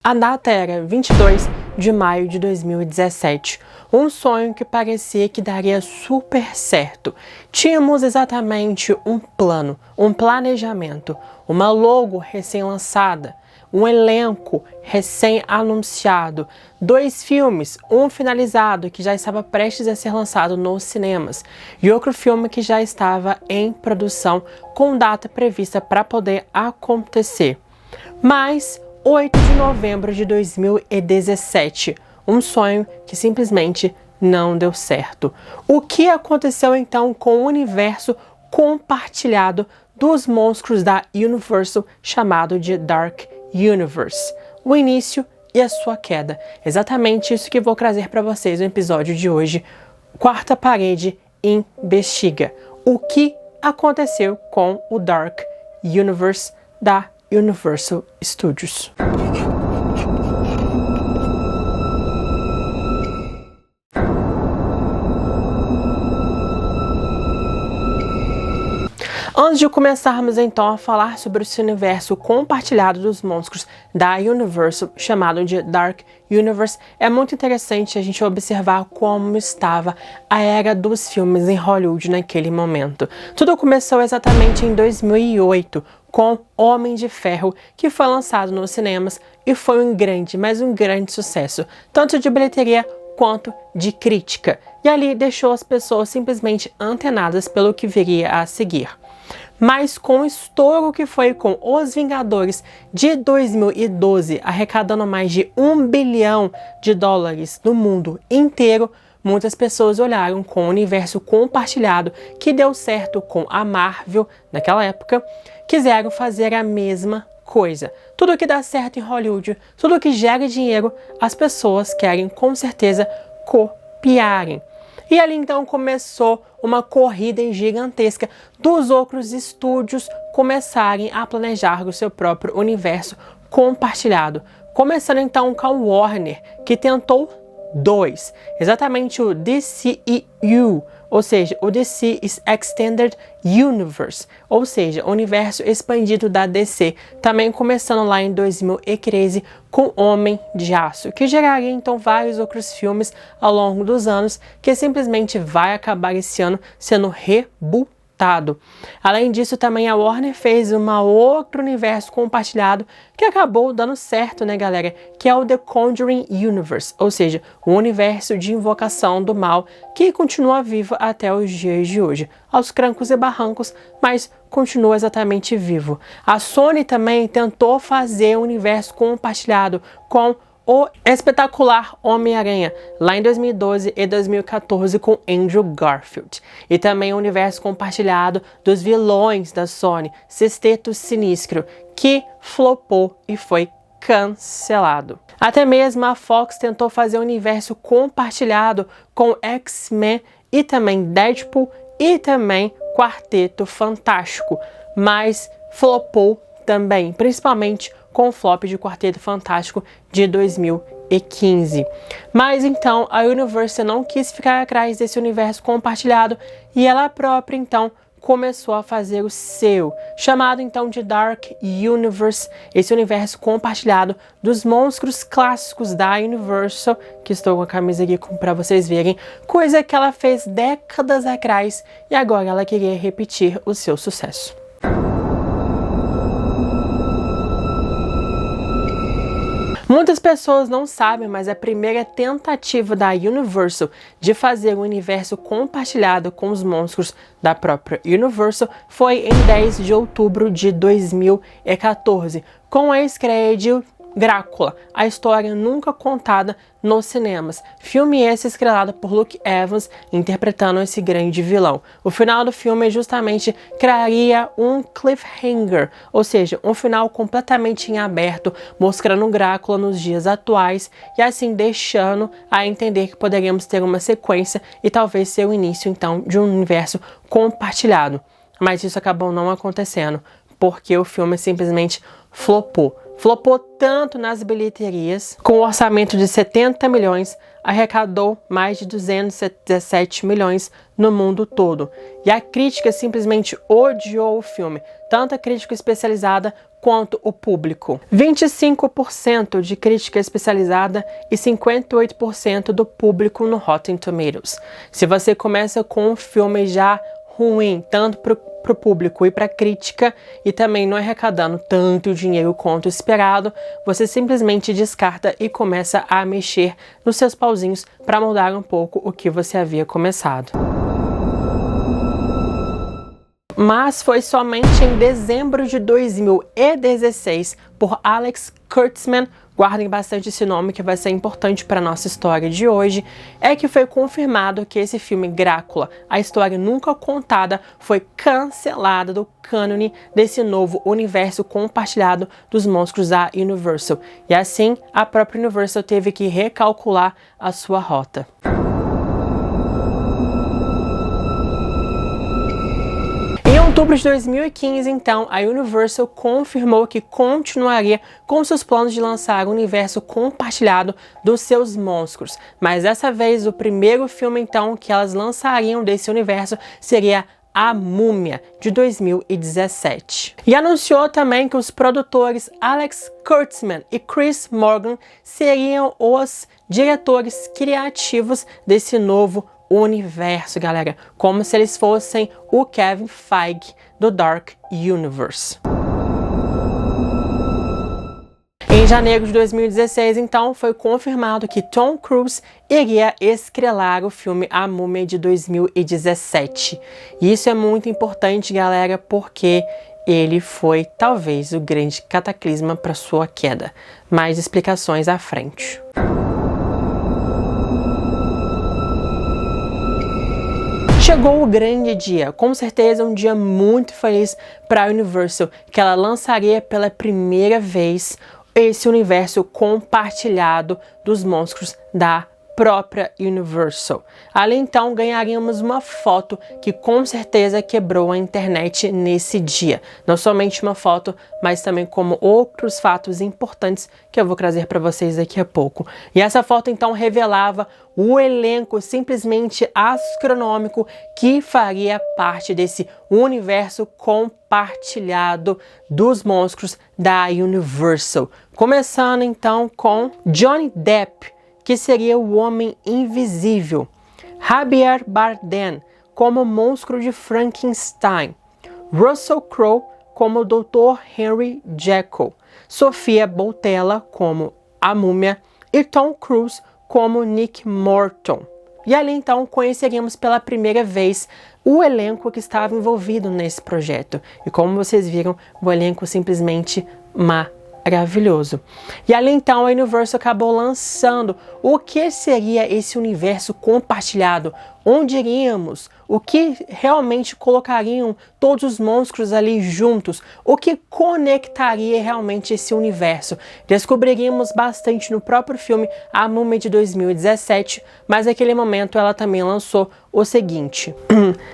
A data era 22 de maio de 2017, um sonho que parecia que daria super certo. Tínhamos exatamente um plano, um planejamento, uma logo recém-lançada, um elenco recém-anunciado, 2 filmes, um finalizado que já estava prestes a ser lançado nos cinemas e outro filme que já estava em produção com data prevista para poder acontecer. Mas 8 de novembro de 2017, um sonho que simplesmente não deu certo. O que aconteceu então com o universo compartilhado dos monstros da Universal, chamado de Dark Universe? O início e a sua queda. Exatamente isso que vou trazer para vocês no episódio de hoje. Quarta Parede investiga. O que aconteceu com o Dark Universe da Universal Studios. Antes de começarmos então a falar sobre esse universo compartilhado dos monstros da Universal, chamado de Dark Universe, é muito interessante a gente observar como estava a era dos filmes em Hollywood naquele momento. Tudo começou exatamente em 2008, com Homem de Ferro, que foi lançado nos cinemas e foi um grande, mas um grande sucesso, tanto de bilheteria quanto de crítica. E ali deixou as pessoas simplesmente antenadas pelo que viria a seguir. Mas com o estouro que foi com Os Vingadores de 2012, arrecadando mais de $1 bilhão no mundo inteiro, muitas pessoas olharam com o universo compartilhado que deu certo com a Marvel naquela época, quiseram fazer a mesma coisa. Tudo que dá certo em Hollywood, tudo que gera dinheiro, as pessoas querem com certeza copiarem. E ali então começou uma corrida gigantesca dos outros estúdios começarem a planejar o seu próprio universo compartilhado. Começando então com a Warner, que tentou 2, exatamente o DCEU, ou seja, o DC Extended Universe, ou seja, o universo expandido da DC, também começando lá em 2013 com Homem de Aço, que geraria então vários outros filmes ao longo dos anos, que simplesmente vai acabar esse ano sendo rebutado. Além disso, também a Warner fez uma outro universo compartilhado que acabou dando certo, né, galera? Que é o The Conjuring Universe, ou seja, o universo de invocação do mal que continua vivo até os dias de hoje, aos trancos e barrancos, mas continua exatamente vivo. A Sony também tentou fazer um universo compartilhado com o espetacular Homem-Aranha, lá em 2012 e 2014 com Andrew Garfield. E também o universo compartilhado dos vilões da Sony, Sexteto Sinistro, que flopou e foi cancelado. Até mesmo a Fox tentou fazer um universo compartilhado com X-Men e também Deadpool e também Quarteto Fantástico, mas flopou também, principalmente com o flop de Quarteto Fantástico de 2015. Mas então a Universal não quis ficar atrás desse universo compartilhado e ela própria então começou a fazer o seu, chamado então de Dark Universe, esse universo compartilhado dos monstros clássicos da Universal, que estou com a camisa aqui para vocês verem, coisa que ela fez décadas atrás e agora ela queria repetir o seu sucesso. Muitas pessoas não sabem, mas a primeira tentativa da Universal de fazer um universo compartilhado com os monstros da própria Universal foi em 10 de outubro de 2014, com a estreia de Drácula, a história nunca contada nos cinemas. Filme esse estrelado por Luke Evans, interpretando esse grande vilão. O final do filme justamente criaria um cliffhanger, ou seja, um final completamente em aberto, mostrando o Drácula nos dias atuais e assim deixando a entender que poderíamos ter uma sequência e talvez ser o início então de um universo compartilhado. Mas isso acabou não acontecendo, porque o filme simplesmente flopou. flopou tanto nas bilheterias, com um orçamento de 70 milhões, arrecadou mais de 217 milhões no mundo todo. E a crítica simplesmente odiou o filme, tanto a crítica especializada quanto o público. 25% de crítica especializada e 58% do público no Rotten Tomatoes. Se você começa com um filme já ruim, tanto para o público e para a crítica, e também não arrecadando tanto dinheiro quanto esperado, você simplesmente descarta e começa a mexer nos seus pauzinhos para mudar um pouco o que você havia começado. Mas foi somente em dezembro de 2016, por Alex Kurtzman, guardem bastante esse nome que vai ser importante para a nossa história de hoje, é que foi confirmado que esse filme Drácula, a história nunca contada, foi cancelada do cânone desse novo universo compartilhado dos monstros da Universal. E assim, a própria Universal teve que recalcular a sua rota. Em outubro de 2015, então, a Universal confirmou que continuaria com seus planos de lançar o universo compartilhado dos seus monstros. Mas dessa vez, o primeiro filme, então, que elas lançariam desse universo seria A Múmia, de 2017. E anunciou também que os produtores Alex Kurtzman e Chris Morgan seriam os diretores criativos desse novo universo, galera, como se eles fossem o Kevin Feige do Dark Universe. Em janeiro de 2016, então, foi confirmado que Tom Cruise iria estrelar o filme A Múmia de 2017. E isso é muito importante, galera, porque ele foi talvez o grande cataclisma para sua queda. Mais explicações à frente. Chegou o grande dia, com certeza um dia muito feliz para a Universal, que ela lançaria pela primeira vez esse universo compartilhado dos monstros da própria Universal. Ali então ganharíamos uma foto que com certeza quebrou a internet nesse dia. Não somente uma foto, mas também como outros fatos importantes que eu vou trazer para vocês daqui a pouco. E essa foto então revelava o elenco simplesmente astronômico que faria parte desse universo compartilhado dos monstros da Universal. Começando então com Johnny Depp, que seria o Homem Invisível, Javier Bardem como Monstro de Frankenstein, Russell Crowe como Dr. Henry Jekyll, Sofia Boutella como a Múmia e Tom Cruise como Nick Morton. E ali então conheceríamos pela primeira vez o elenco que estava envolvido nesse projeto. E como vocês viram, o elenco simplesmente maravilhoso. E ali então a Universal acabou lançando o que seria esse universo compartilhado, onde iríamos, o que realmente colocariam todos os monstros ali juntos, o que conectaria realmente esse universo. Descobriríamos bastante no próprio filme A Múmia de 2017, mas naquele momento ela também lançou o seguinte.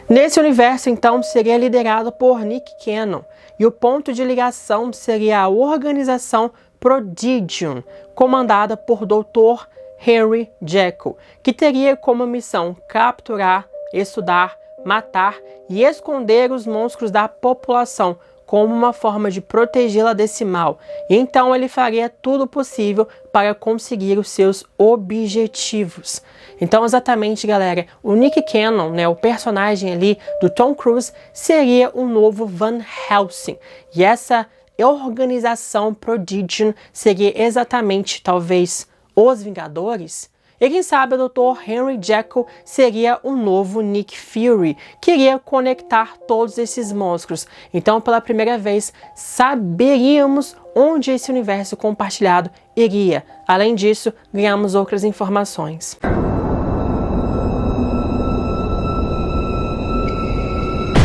Nesse universo então seria liderado por Nick Cannon, e o ponto de ligação seria a organização Prodigium, comandada por Dr. Henry Jekyll, que teria como missão capturar, estudar, matar e esconder os monstros da população como uma forma de protegê-la desse mal. E então ele faria tudo possível para conseguir os seus objetivos. Então, exatamente, galera, o Nick Cannon, né, o personagem ali do Tom Cruise, seria o novo Van Helsing. E essa organização Prodigium seria exatamente, talvez, os Vingadores. E quem sabe o Dr. Henry Jekyll seria o novo Nick Fury, que iria conectar todos esses monstros. Então, pela primeira vez, saberíamos onde esse universo compartilhado iria. Além disso, ganhamos outras informações.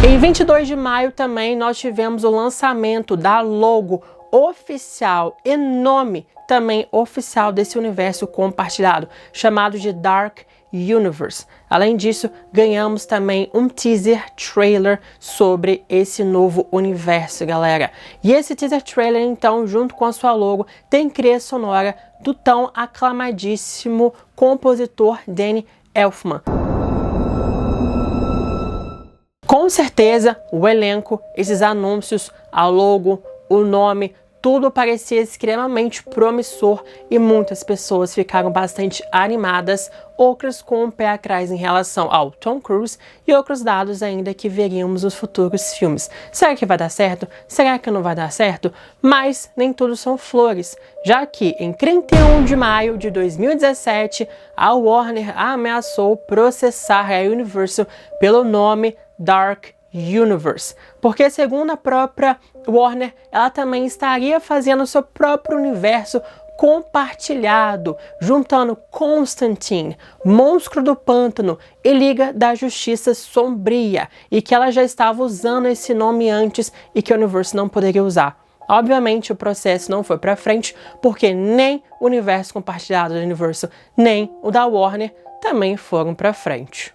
Em 22 de maio também nós tivemos o lançamento da logo oficial e nome também oficial desse universo compartilhado, chamado de Dark Universe. Além disso, ganhamos também um teaser trailer sobre esse novo universo, galera. E esse teaser trailer, então, junto com a sua logo, tem trilha sonora do tão aclamadíssimo compositor Danny Elfman. Com certeza, o elenco, esses anúncios, a logo, o nome, tudo parecia extremamente promissor e muitas pessoas ficaram bastante animadas, outras com o pé atrás em relação ao Tom Cruise e outros dados ainda que veríamos nos futuros filmes. Será que vai dar certo? Será que não vai dar certo? Mas nem tudo são flores, já que em 31 de maio de 2017, a Warner ameaçou processar a Universal pelo nome Dark Universe, porque segundo a própria Warner, ela também estaria fazendo seu próprio universo compartilhado, juntando Constantine, Monstro do Pântano e Liga da Justiça Sombria, e que ela já estava usando esse nome antes e que o universo não poderia usar. Obviamente o processo não foi para frente, porque nem o universo compartilhado do universo, nem o da Warner também foram para frente.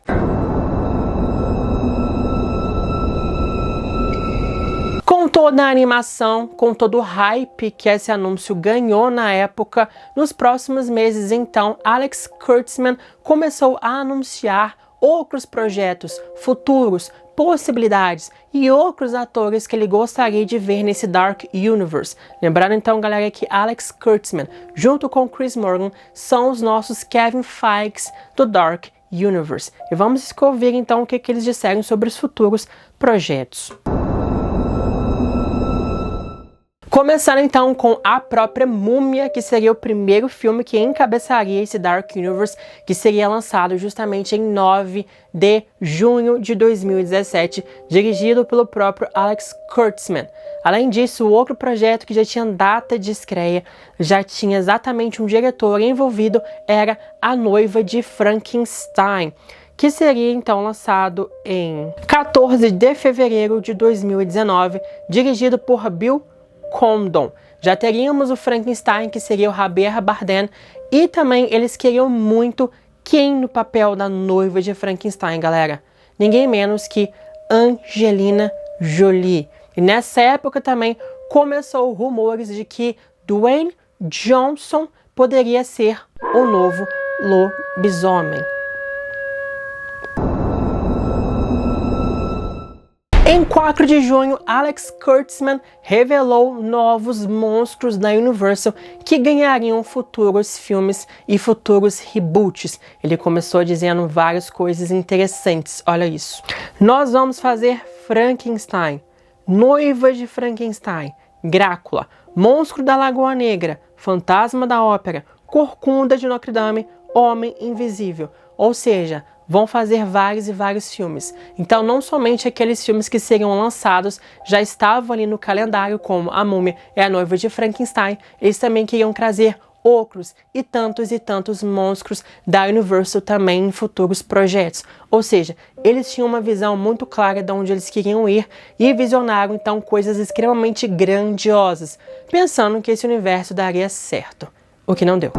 Com toda a animação, com todo o hype que esse anúncio ganhou na época, nos próximos meses, então, Alex Kurtzman começou a anunciar outros projetos futuros, possibilidades e outros atores que ele gostaria de ver nesse Dark Universe. Lembrando então, galera, que Alex Kurtzman, junto com Chris Morgan, são os nossos Kevin Feige do Dark Universe. E vamos ouvir então o que eles disseram sobre os futuros projetos. Começando então com a própria Múmia, que seria o primeiro filme que encabeçaria esse Dark Universe, que seria lançado justamente em 9 de junho de 2017, dirigido pelo próprio Alex Kurtzman. Além disso, o outro projeto que já tinha data de estreia, já tinha exatamente um diretor envolvido, era A Noiva de Frankenstein, que seria então lançado em 14 de fevereiro de 2019, dirigido por Bill Condon. Já teríamos o Frankenstein, que seria o Javier Bardem, e também eles queriam muito quem no papel da noiva de Frankenstein, galera? Ninguém menos que Angelina Jolie. E nessa época também começou rumores de que Dwayne Johnson poderia ser o novo lobisomem. Em 4 de junho, Alex Kurtzman revelou novos monstros da Universal que ganhariam futuros filmes e futuros reboots. Ele começou dizendo várias coisas interessantes, olha isso. Nós vamos fazer Frankenstein, Noiva de Frankenstein, Drácula, Monstro da Lagoa Negra, Fantasma da Ópera, Corcunda de Notre Dame, Homem Invisível. Ou seja, vão fazer vários e vários filmes. Então, não somente aqueles filmes que seriam lançados já estavam ali no calendário, como A Múmia e A Noiva de Frankenstein, eles também queriam trazer outros e tantos monstros da Universal também em futuros projetos. Ou seja, eles tinham uma visão muito clara de onde eles queriam ir e visionaram então coisas extremamente grandiosas, pensando que esse universo daria certo, o que não deu.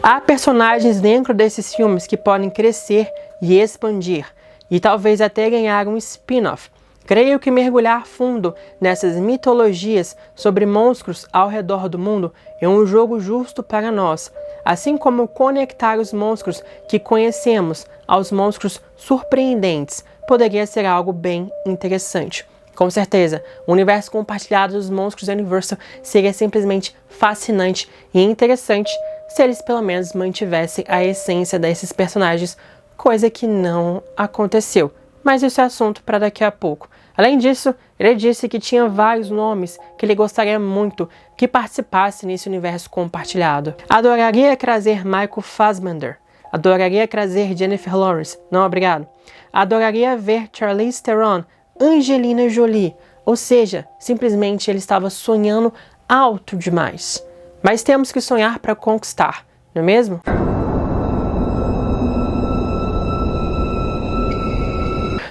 Há personagens dentro desses filmes que podem crescer e expandir, e talvez até ganhar um spin-off. Creio que mergulhar fundo nessas mitologias sobre monstros ao redor do mundo é um jogo justo para nós, assim como conectar os monstros que conhecemos aos monstros surpreendentes poderia ser algo bem interessante. Com certeza, o universo compartilhado dos monstros da Universal seria simplesmente fascinante e interessante se eles pelo menos mantivessem a essência desses personagens, coisa que não aconteceu. Mas isso é assunto para daqui a pouco. Além disso, ele disse que tinha vários nomes que ele gostaria muito que participassem nesse universo compartilhado. Adoraria trazer Michael Fassbender. Adoraria trazer Jennifer Lawrence. Não, obrigado. Adoraria ver Charlize Theron, Angelina Jolie. Ou seja, simplesmente ele estava sonhando alto demais. Mas temos que sonhar para conquistar, não é mesmo?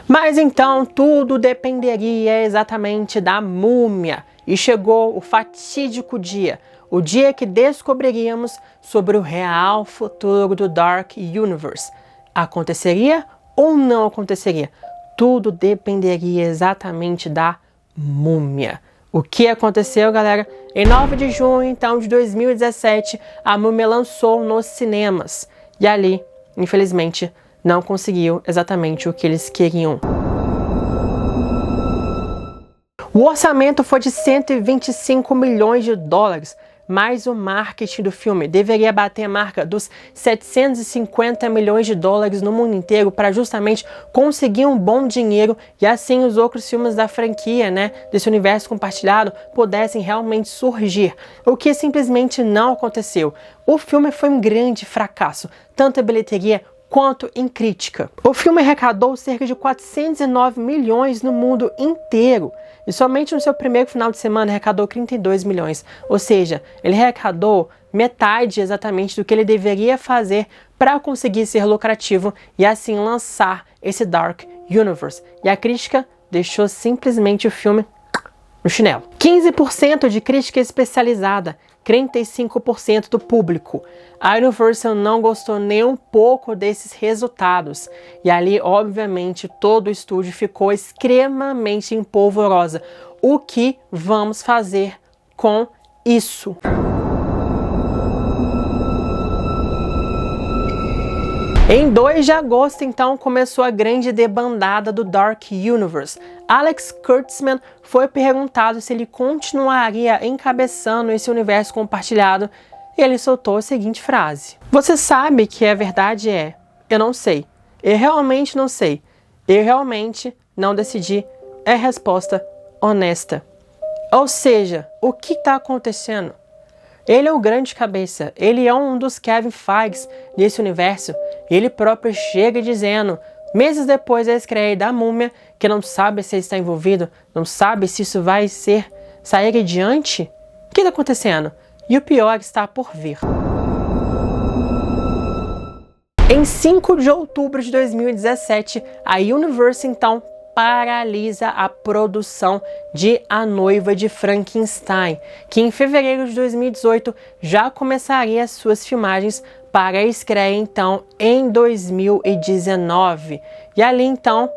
Mas então tudo dependeria exatamente da Múmia. e chegou o fatídico dia, o dia que descobriríamos sobre o real futuro do Dark Universe. Aconteceria ou não aconteceria? Tudo dependeria exatamente da Múmia. O que aconteceu, galera? Em 9 de junho, então, de 2017, a Múmia lançou nos cinemas. E ali, infelizmente, não conseguiu exatamente o que eles queriam. O orçamento foi de 125 milhões de dólares, mas o marketing do filme deveria bater a marca dos 750 milhões de dólares no mundo inteiro para justamente conseguir um bom dinheiro e assim os outros filmes da franquia, desse universo compartilhado, pudessem realmente surgir, o que simplesmente não aconteceu. O filme foi um grande fracasso, tanto em bilheteria quanto em crítica. O filme arrecadou cerca de 409 milhões no mundo inteiro e somente no seu primeiro final de semana arrecadou 32 milhões, ou seja, ele arrecadou metade exatamente do que ele deveria fazer para conseguir ser lucrativo e assim lançar esse Dark Universe. E a crítica deixou simplesmente o filme no chinelo. 15% de crítica especializada, 35% do público. A Universal não gostou nem um pouco desses resultados. E ali, obviamente, todo o estúdio ficou extremamente empolvorosa. O que vamos fazer com isso? Em 2 de agosto, então, começou a grande debandada do Dark Universe. Alex Kurtzman foi perguntado se ele continuaria encabeçando esse universo compartilhado e ele soltou a seguinte frase: "Você sabe que a verdade é, eu não sei. Eu realmente não sei. Eu realmente não decidi." É a resposta honesta. Ou seja, o que está acontecendo? Ele é o grande cabeça, ele é um dos Kevin Feiges desse universo. Ele próprio chega dizendo, meses depois da estreia da Múmia, que não sabe se ele está envolvido, não sabe se isso vai sair adiante. O que está acontecendo? E o pior está por vir. Em 5 de outubro de 2017, a Universal então paralisa a produção de A Noiva de Frankenstein, que em fevereiro de 2018 já começaria suas filmagens para a estreia então em 2019. E ali então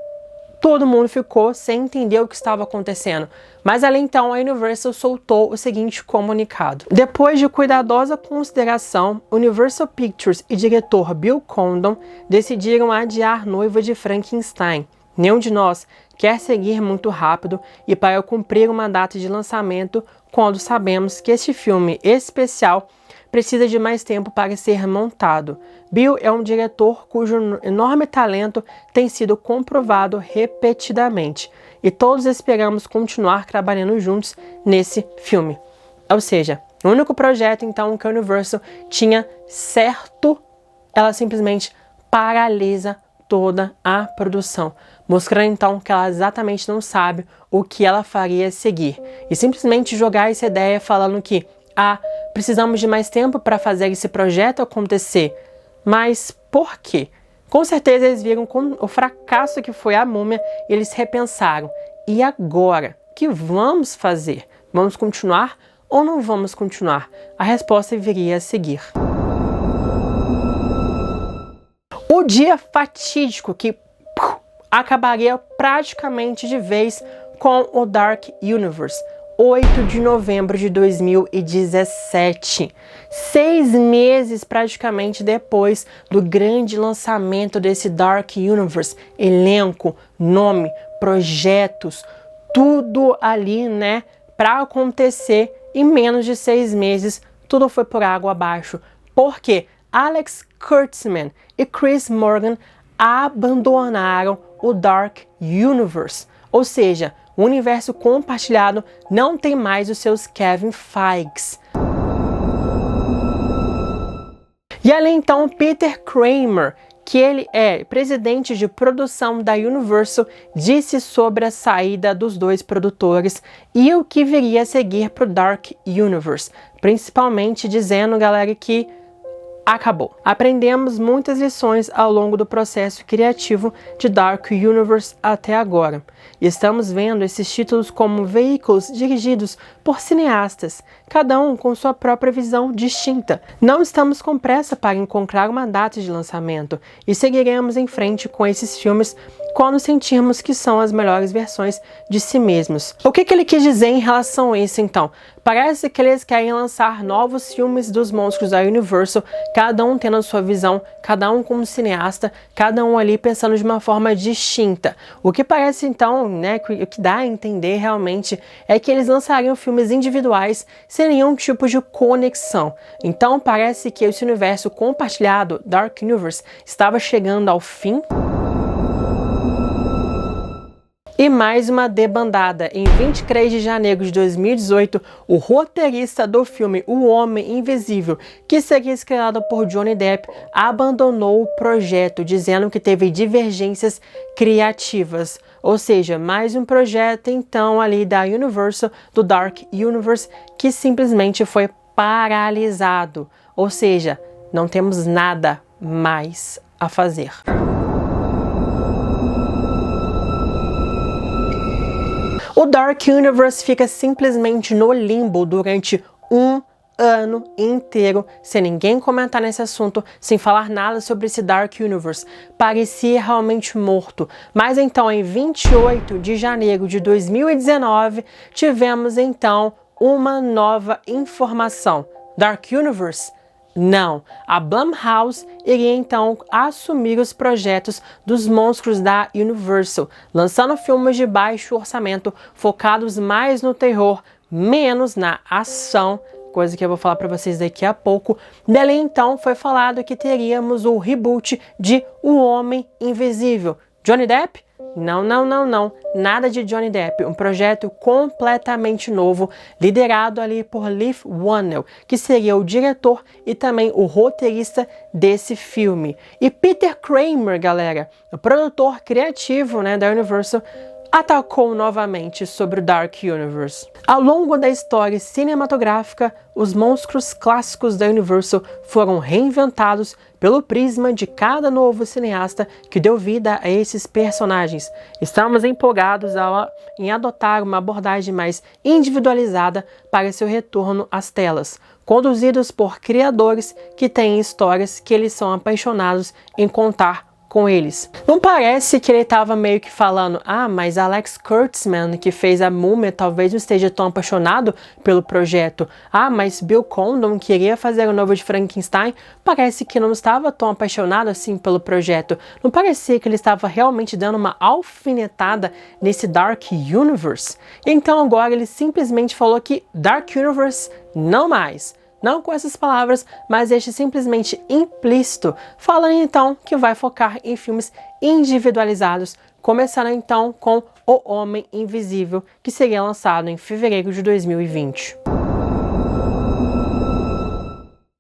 todo mundo ficou sem entender o que estava acontecendo. Mas ali então a Universal soltou o seguinte comunicado: depois de cuidadosa consideração, Universal Pictures e diretor Bill Condon decidiram adiar Noiva de Frankenstein. Nenhum de nós quer seguir muito rápido e para cumprir uma data de lançamento quando sabemos que este filme especial precisa de mais tempo para ser montado. Bill é um diretor cujo enorme talento tem sido comprovado repetidamente e todos esperamos continuar trabalhando juntos nesse filme. Ou seja, o único projeto então que a Universal tinha certo, ela simplesmente paralisa toda a produção, mostrando então que ela exatamente não sabe o que ela faria a seguir e simplesmente jogar essa ideia falando que precisamos de mais tempo para fazer esse projeto acontecer. Mas por quê? Com certeza eles viram com o fracasso que foi a Múmia e eles repensaram. E agora? O que vamos fazer? Vamos continuar ou não vamos continuar? A resposta viria a seguir. O dia fatídico que acabaria praticamente de vez com o Dark Universe. 8 de novembro de 2017, 6 meses praticamente depois do grande lançamento desse Dark Universe, elenco, nome, projetos, tudo ali, para acontecer em menos de 6 meses, tudo foi por água abaixo, porque Alex Kurtzman e Chris Morgan abandonaram o Dark Universe, ou seja, o universo compartilhado não tem mais os seus Kevin Feiges. E ali então Peter Kramer, que ele é presidente de produção da Universal, disse sobre a saída dos dois produtores e o que viria a seguir para o Dark Universe, principalmente dizendo, galera, que acabou. Aprendemos muitas lições ao longo do processo criativo de Dark Universe até agora. E estamos vendo esses títulos como veículos dirigidos por cineastas, cada um com sua própria visão distinta. Não estamos com pressa para encontrar uma data de lançamento e seguiremos em frente com esses filmes quando sentirmos que são as melhores versões de si mesmos. O que ele quis dizer em relação a isso, então? Parece que eles querem lançar novos filmes dos monstros da Universal, cada um tendo a sua visão, cada um como cineasta, cada um ali pensando de uma forma distinta. O que parece, então, o que dá a entender realmente é que eles lançariam filmes individuais sem nenhum tipo de conexão. Então parece que esse universo compartilhado, Dark Universe, estava chegando ao fim. E mais uma debandada. Em 23 de janeiro de 2018, o roteirista do filme O Homem Invisível, que seria estrelado por Johnny Depp, abandonou o projeto, dizendo que teve divergências criativas. Ou seja, mais um projeto então ali da Universal, do Dark Universe, que simplesmente foi paralisado. Ou seja, não temos nada mais a fazer. O Dark Universe fica simplesmente no limbo durante um ano inteiro, sem ninguém comentar nesse assunto, sem falar nada sobre esse Dark Universe. Parecia realmente morto. Mas então, em 28 de janeiro de 2019, tivemos então uma nova informação. Dark Universe? Não, a Blumhouse iria então assumir os projetos dos monstros da Universal, lançando filmes de baixo orçamento, focados mais no terror, menos na ação, coisa que eu vou falar para vocês daqui a pouco. Dali então foi falado que teríamos o reboot de O Homem Invisível. Johnny Depp? Não, nada de Johnny Depp, um projeto completamente novo, liderado ali por Leigh Whannell, que seria o diretor e também o roteirista desse filme. E Peter Kramer, galera, o produtor criativo, da Universal, atacou novamente sobre o Dark Universe. Ao longo da história cinematográfica, os monstros clássicos da Universal foram reinventados pelo prisma de cada novo cineasta que deu vida a esses personagens. Estamos empolgados em adotar uma abordagem mais individualizada para seu retorno às telas, conduzidos por criadores que têm histórias que eles são apaixonados em contar com eles. Não parece que ele estava meio que falando, mas Alex Kurtzman, que fez a Múmia, talvez não esteja tão apaixonado pelo projeto. Mas Bill Condon queria fazer o novo de Frankenstein, parece que não estava tão apaixonado assim pelo projeto. Não parecia que ele estava realmente dando uma alfinetada nesse Dark Universe. Então agora ele simplesmente falou que Dark Universe não mais. Não com essas palavras, mas deixa simplesmente implícito, falando então que vai focar em filmes individualizados, começando então com O Homem Invisível, que seria lançado em fevereiro de 2020.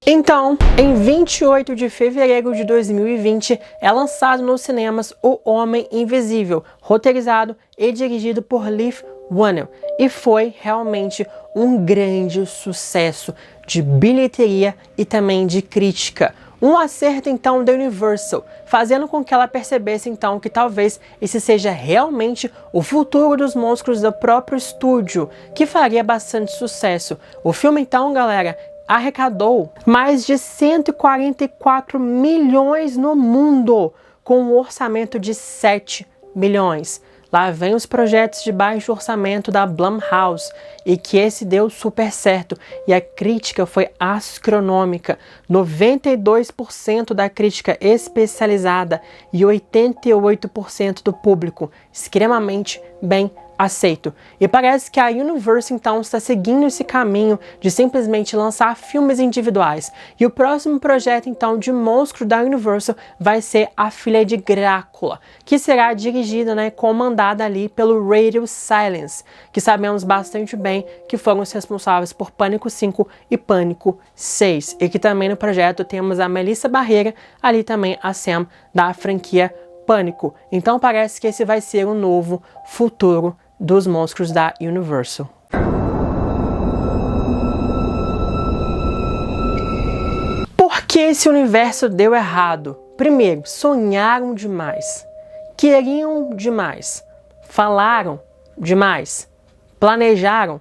Então, em 28 de fevereiro de 2020, é lançado nos cinemas O Homem Invisível, roteirizado e dirigido por Leigh Whannell, e foi realmente um grande sucesso de bilheteria e também de crítica. Um acerto então da Universal, fazendo com que ela percebesse então que talvez esse seja realmente o futuro dos monstros do próprio estúdio, que faria bastante sucesso. O filme então, galera, arrecadou mais de 144 milhões no mundo, com um orçamento de 7 milhões. Lá vem os projetos de baixo orçamento da Blumhouse, e que esse deu super certo, e a crítica foi astronômica, 92% da crítica especializada e 88% do público, extremamente bem aceito. E parece que a Universal então está seguindo esse caminho de simplesmente lançar filmes individuais. E o próximo projeto então de monstro da Universal vai ser A Filha de Drácula, que será dirigida, comandada ali pelo Radio Silence, que sabemos bastante bem que foram os responsáveis por Pânico 5 e Pânico 6. E que também no projeto temos a Melissa Barrera, ali também a Sam da franquia Pânico. Então parece que esse vai ser o novo futuro dos monstros da Universal. Por que esse universo deu errado? Primeiro, sonharam demais, queriam demais, falaram demais, planejaram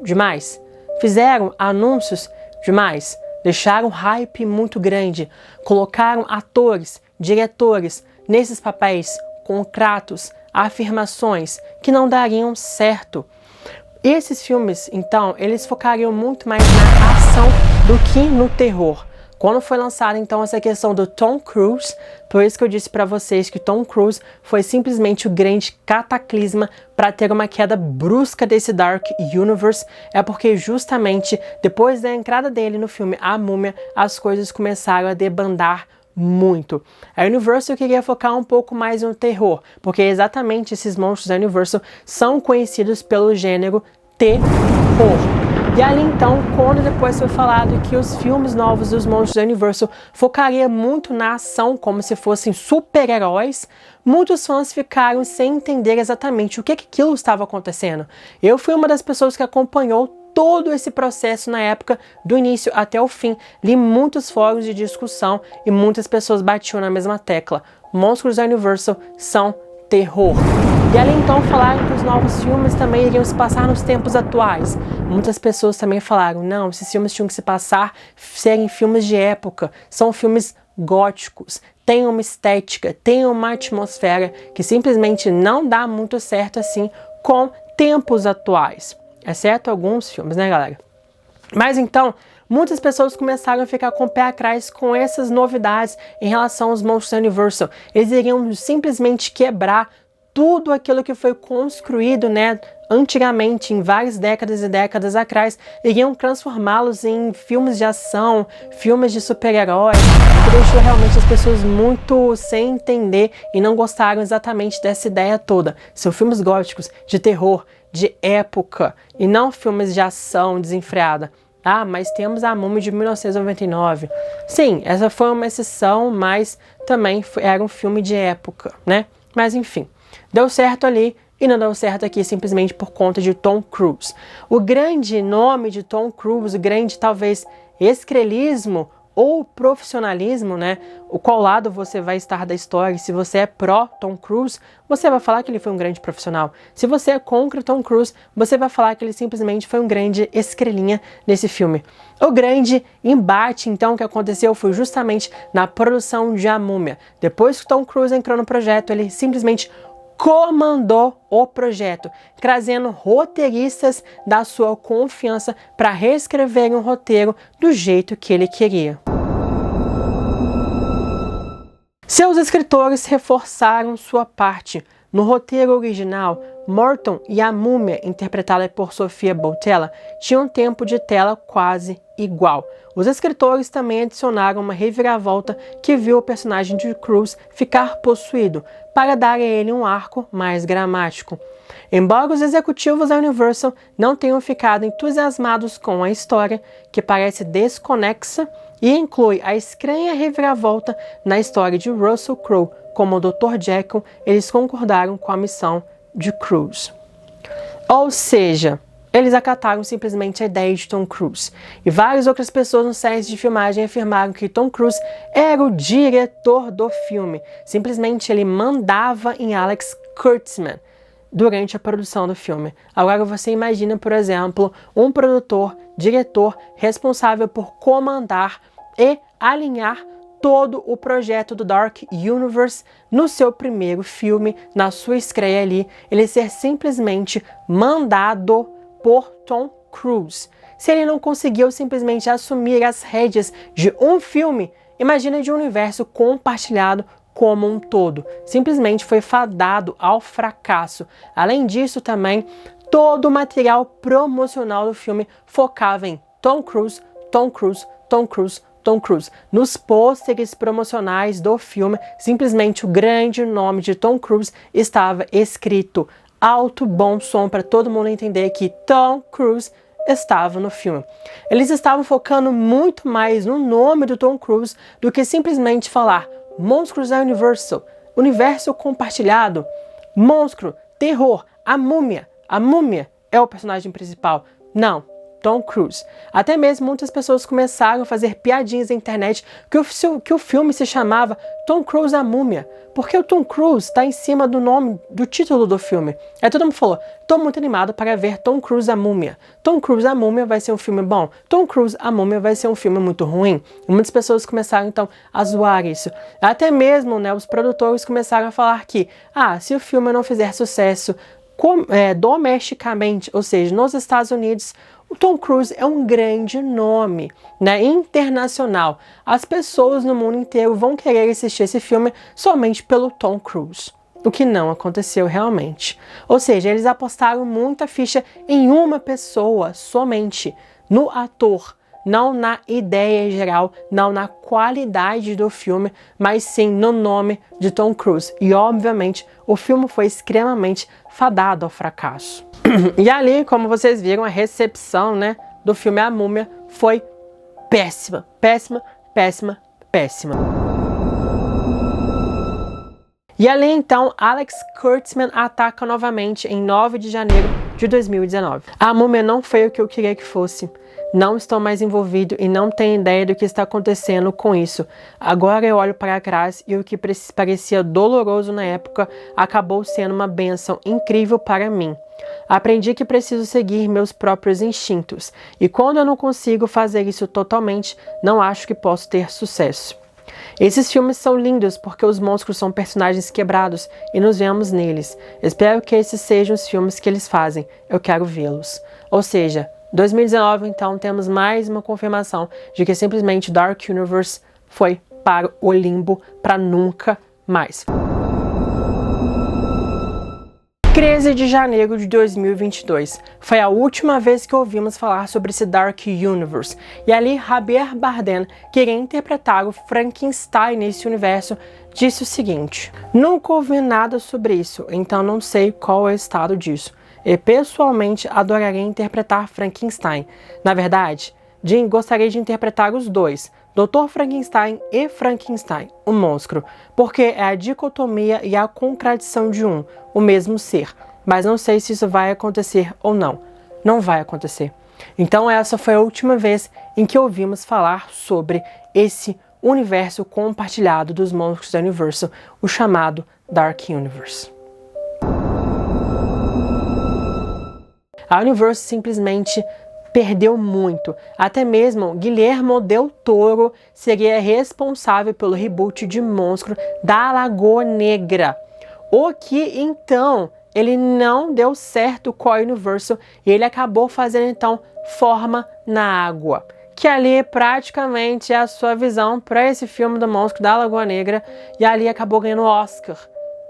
demais, fizeram anúncios demais, deixaram hype muito grande, colocaram atores, diretores nesses papéis, contratos, afirmações que não dariam certo. Esses filmes, então, eles focariam muito mais na ação do que no terror. Quando foi lançada, então, essa questão do Tom Cruise, por isso que eu disse para vocês que Tom Cruise foi simplesmente o grande cataclisma para ter uma queda brusca desse Dark Universe, é porque justamente depois da entrada dele no filme A Múmia, as coisas começaram a debandar muito. A Universal queria focar um pouco mais no terror, porque exatamente esses monstros da Universal são conhecidos pelo gênero terror. E ali então, quando depois foi falado que os filmes novos dos monstros da Universal focaria muito na ação, como se fossem super-heróis, muitos fãs ficaram sem entender exatamente o que aquilo estava acontecendo. Eu fui uma das pessoas que acompanhou todo esse processo na época, do início até o fim. Li muitos fóruns de discussão e muitas pessoas batiam na mesma tecla. Monstros da Universal são terror. E ali então falaram que os novos filmes também iriam se passar nos tempos atuais. Muitas pessoas também falaram, não, esses filmes tinham que se passar, serem filmes de época, são filmes góticos, tem uma estética, tem uma atmosfera que simplesmente não dá muito certo assim com tempos atuais. Exceto alguns filmes, né, galera? Mas então, muitas pessoas começaram a ficar com o pé atrás com essas novidades em relação aos monstros da Universal. Eles iriam simplesmente quebrar tudo aquilo que foi construído, né, antigamente, em várias décadas e décadas atrás, iriam transformá-los em filmes de ação, filmes de super-heróis, que deixou realmente as pessoas muito sem entender e não gostaram exatamente dessa ideia toda. São filmes góticos, de terror, de época, e não filmes de ação desenfreada. Ah, mas temos A Múmia de 1999. Sim, essa foi uma exceção, mas também era um filme de época, né? Mas enfim, deu certo ali e não deu certo aqui simplesmente por conta de Tom Cruise. O grande nome de Tom Cruise, o grande talvez estrelismo ou profissionalismo, né? O qual lado você vai estar da história. Se você é pró Tom Cruise, você vai falar que ele foi um grande profissional. Se você é contra Tom Cruise, você vai falar que ele simplesmente foi um grande estrelinha nesse filme. O grande embate, então, que aconteceu foi justamente na produção de A Múmia. Depois que Tom Cruise entrou no projeto, ele simplesmente comandou o projeto, trazendo roteiristas da sua confiança para reescreverem um roteiro do jeito que ele queria. Seus escritores reforçaram sua parte. No roteiro original, Morton e a Múmia, interpretada por Sofia Boutella, tinham um tempo de tela quase igual. Os escritores também adicionaram uma reviravolta que viu o personagem de Cruise ficar possuído, para dar a ele um arco mais dramático. Embora os executivos da Universal não tenham ficado entusiasmados com a história, que parece desconexa e inclui a estranha reviravolta na história de Russell Crowe como o Dr. Jekyll, eles concordaram com a missão de Cruise. Ou seja, eles acataram simplesmente a ideia de Tom Cruise. E várias outras pessoas no set de filmagem afirmaram que Tom Cruise era o diretor do filme. Simplesmente ele mandava em Alex Kurtzman durante a produção do filme. Agora você imagina, por exemplo, um produtor, diretor responsável por comandar e alinhar todo o projeto do Dark Universe no seu primeiro filme, na sua estreia ali, ele ser simplesmente mandado por Tom Cruise. Se ele não conseguiu simplesmente assumir as rédeas de um filme, imagina de um universo compartilhado como um todo. Simplesmente foi fadado ao fracasso. Além disso também, todo o material promocional do filme focava em Tom Cruise, Tom Cruise, Tom Cruise, Tom Cruise. Nos pôsteres promocionais do filme, simplesmente o grande nome de Tom Cruise estava escrito alto, bom som para todo mundo entender que Tom Cruise estava no filme. Eles estavam focando muito mais no nome do Tom Cruise do que simplesmente falar monstros da Universal, universo compartilhado, monstro, terror, a múmia é o personagem principal. Não, Tom Cruise. Até mesmo muitas pessoas começaram a fazer piadinhas na internet que o filme se chamava Tom Cruise a Múmia, porque o Tom Cruise está em cima do nome, do título do filme. Aí todo mundo falou, tô muito animado para ver Tom Cruise a Múmia. Tom Cruise a Múmia vai ser um filme bom. Tom Cruise a Múmia vai ser um filme muito ruim. E muitas pessoas começaram então a zoar isso. Até mesmo, né, os produtores começaram a falar que, se o filme não fizer sucesso domesticamente, ou seja, nos Estados Unidos, o Tom Cruise é um grande nome, né, internacional. As pessoas no mundo inteiro vão querer assistir esse filme somente pelo Tom Cruise. O que não aconteceu realmente. Ou seja, eles apostaram muita ficha em uma pessoa somente, no ator, não na ideia geral, não na qualidade do filme, mas sim no nome de Tom Cruise. E obviamente o filme foi extremamente fadado ao fracasso. E ali, como vocês viram, a recepção, né, do filme A Múmia foi péssima, péssima, péssima, péssima. E ali então, Alex Kurtzman ataca novamente em 9 de janeiro de 2019. A Múmia não foi o que eu queria que fosse. Não estou mais envolvido e não tenho ideia do que está acontecendo com isso. Agora eu olho para trás e o que parecia doloroso na época acabou sendo uma bênção incrível para mim. Aprendi que preciso seguir meus próprios instintos e quando eu não consigo fazer isso totalmente, não acho que posso ter sucesso. Esses filmes são lindos porque os monstros são personagens quebrados e nos vemos neles. Espero que esses sejam os filmes que eles fazem. Eu quero vê-los. Ou seja, 2019, então, temos mais uma confirmação de que simplesmente Dark Universe foi para o limbo para nunca mais. 13 de janeiro de 2022 foi a última vez que ouvimos falar sobre esse Dark Universe. E ali, Javier Bardem, que iria interpretar o Frankenstein nesse universo, disse o seguinte: nunca ouvi nada sobre isso, então não sei qual é o estado disso. E pessoalmente adoraria interpretar Frankenstein. Na verdade, Jim gostaria de interpretar os dois, Dr. Frankenstein e Frankenstein, o monstro, porque é a dicotomia e a contradição de o mesmo ser. Mas não sei se isso vai acontecer ou não. Não vai acontecer. Então essa foi a última vez em que ouvimos falar sobre esse universo compartilhado dos monstros do universo, o chamado Dark Universe. A Universo simplesmente perdeu muito. Até mesmo Guillermo del Toro seria responsável pelo reboot de Monstro da Lagoa Negra. O que então ele não deu certo com a Universo e ele acabou fazendo então Forma na Água, que ali praticamente é a sua visão para esse filme do Monstro da Lagoa Negra, e ali acabou ganhando o Oscar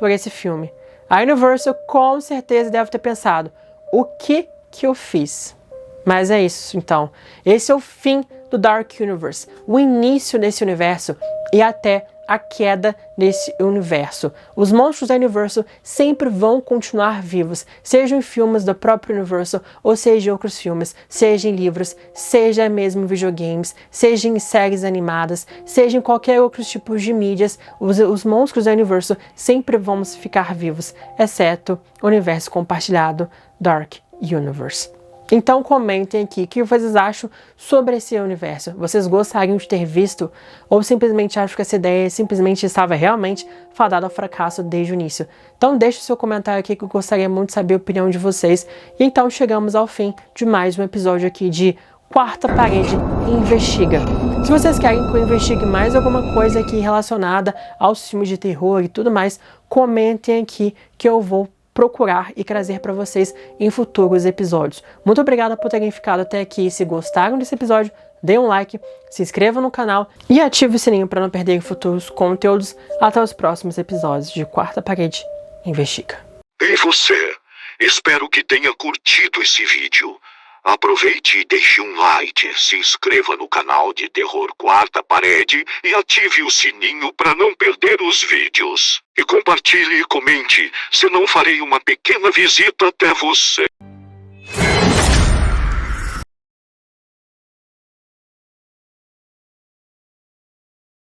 por esse filme. A Universo com certeza deve ter pensado, o que eu fiz? Mas é isso, então. Esse é o fim do Dark Universe, o início desse universo e até a queda desse universo. Os monstros da Universo sempre vão continuar vivos, seja em filmes do próprio Universo, ou seja em outros filmes, seja em livros, seja mesmo em videogames, seja em séries animadas, seja em qualquer outro tipo de mídias, os monstros da Universo sempre vão ficar vivos, exceto o universo compartilhado Dark Universe. Então comentem aqui o que vocês acham sobre esse universo. Vocês gostariam de ter visto ou simplesmente acham que essa ideia simplesmente estava realmente fadada ao fracasso desde o início? Então deixe seu comentário aqui que eu gostaria muito de saber a opinião de vocês. E então chegamos ao fim de mais um episódio aqui de Quarta Parede Investiga. Se vocês querem que eu investigue mais alguma coisa aqui relacionada aos filmes de terror e tudo mais, comentem aqui que eu vou procurar e trazer para vocês em futuros episódios. Muito obrigada por terem ficado até aqui. Se gostaram desse episódio, dê um like, se inscreva no canal e ative o sininho para não perder futuros conteúdos. Até os próximos episódios de Quarta Parede Investiga. E você? Espero que tenha curtido esse vídeo. Aproveite e deixe um like, se inscreva no canal de Terror Quarta Parede e ative o sininho para não perder os vídeos. E compartilhe e comente, senão farei uma pequena visita até você.